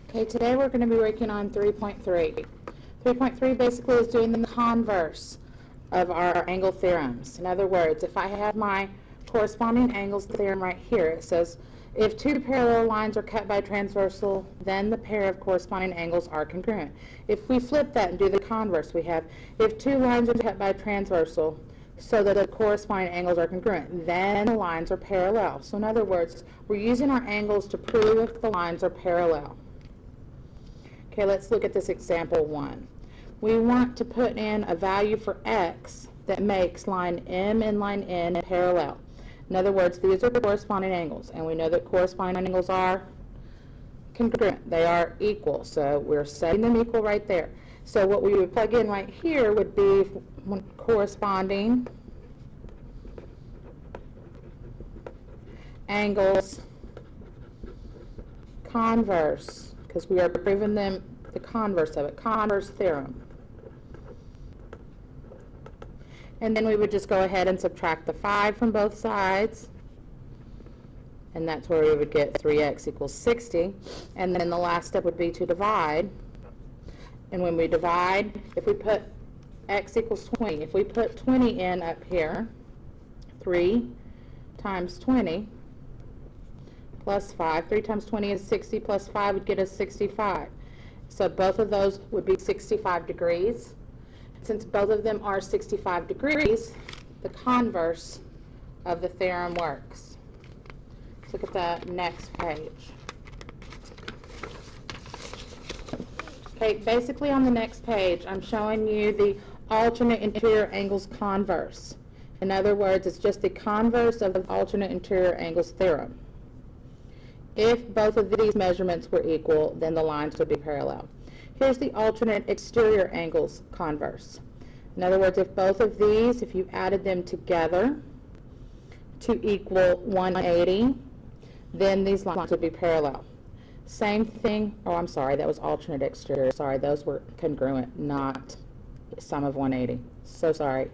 Okay, today we're going to be working on 3.3. 3.3 basically is doing the converse of our angle theorems. In other words, if I have my corresponding angles theorem right here, it says if two parallel lines are cut by transversal, then the pair of corresponding angles are congruent. If we flip that and do the converse, we have if two lines are cut by transversal so that the corresponding angles are congruent, then the lines are parallel. So in other words, we're using our angles to prove if the lines are parallel. Okay, let's look at this example 1. We want to put in a value for x that makes line M and line N parallel. In other words, these are the corresponding angles, and we know that corresponding angles are congruent. They are equal, so we're setting them equal right there. So what we would plug in right here would be corresponding angles converse, because we are proving them the converse of it, converse theorem. And then we would just go ahead and subtract the 5 from both sides, and that's where we would get 3x equals 60. And then the last step would be to divide. And when we divide, if we put x equals 20, if we put 20 in up here, 3 times 20 plus 5, 3 times 20 is 60, plus 5 would get us 65. So both of those would be 65 degrees. Since both of them are 65 degrees, the converse of the theorem works. Let's look at the next page. Okay, basically on the next page, I'm showing you the alternate interior angles converse. In other words, it's just the converse of the alternate interior angles theorem. If both of these measurements were equal, then the lines would be parallel. Here's the alternate exterior angles converse. In other words, if both of these, if you added them together to equal 180, then these lines would be parallel. Same thing, oh, I'm sorry, that was alternate exterior. Sorry, those were congruent, not sum of 180. So sorry.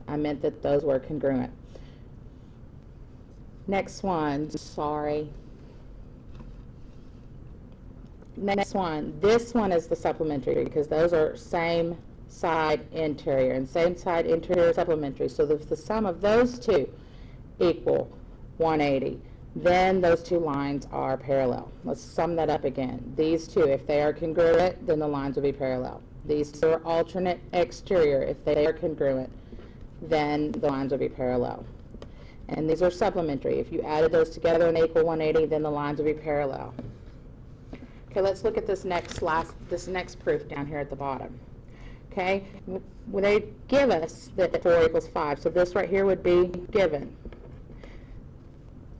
I meant that those were congruent. Next one, sorry. Next one, this one is the supplementary because those are same side interior, and same side interior supplementary. So if the sum of those two equal 180, then those two lines are parallel. Let's sum that up again. These two, if they are congruent, then the lines will be parallel. These two are alternate exterior. If they are congruent, then the lines will be parallel. And these are supplementary. If you added those together and equal 180, then the lines will be parallel. Okay, let's look at this next proof down here at the bottom. Okay, when they give us that 4 equals 5, so this right here would be given.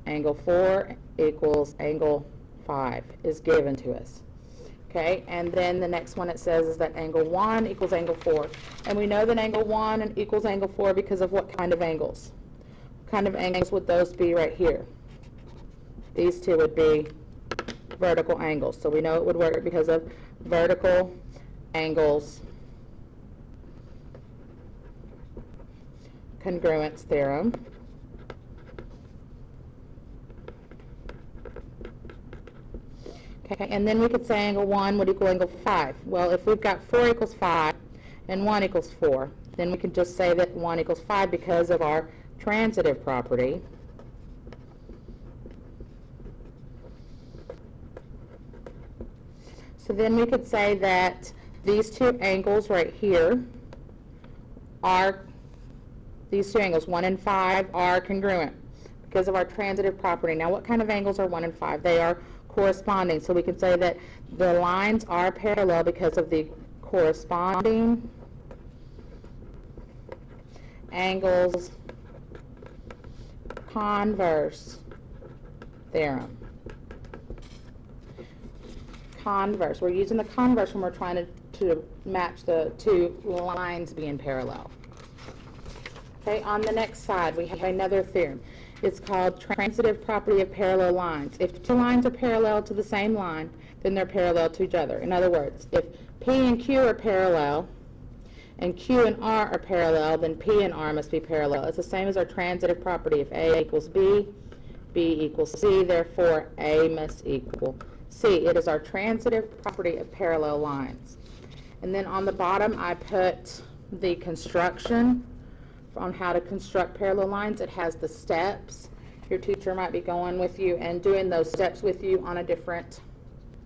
Angle 4 equals angle 5 is given to us. Okay, and then the next one it says is that angle 1 equals angle 4. And we know that angle 1 equals angle 4 because of what kind of angles? What kind of angles would those be right here? These two would be vertical angles. So we know it would work because of vertical angles congruence theorem. Okay, and then we could say angle 1 would equal angle 5. Well, if we've got 4 equals 5 and 1 equals 4, then we could just say that 1 equals 5 because of our transitive property. So then we could say that these two angles right here are, these two angles, 1 and 5, are congruent because of our transitive property. Now, what kind of angles are 1 and 5? They are corresponding. So we can say that the lines are parallel because of the corresponding angles converse theorem. Converse. We're using the converse when we're trying to match the two lines being parallel. Okay, on the next side we have another theorem. It's called transitive property of parallel lines. If two lines are parallel to the same line, then they're parallel to each other. In other words, if P and Q are parallel and Q and R are parallel, then P and R must be parallel. It's the same as our transitive property. If A equals B B equals C, therefore A must equal C. It is our transitive property of parallel lines. And then on the bottom, I put the construction on how to construct parallel lines. It has the steps. Your teacher might be going with you and doing those steps with you on a different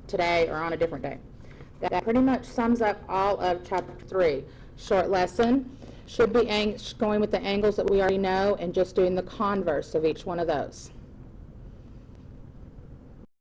today or on a different day. That pretty much sums up all of chapter 3. Short lesson. Should be going with the angles that we already know and just doing the converse of each one of those.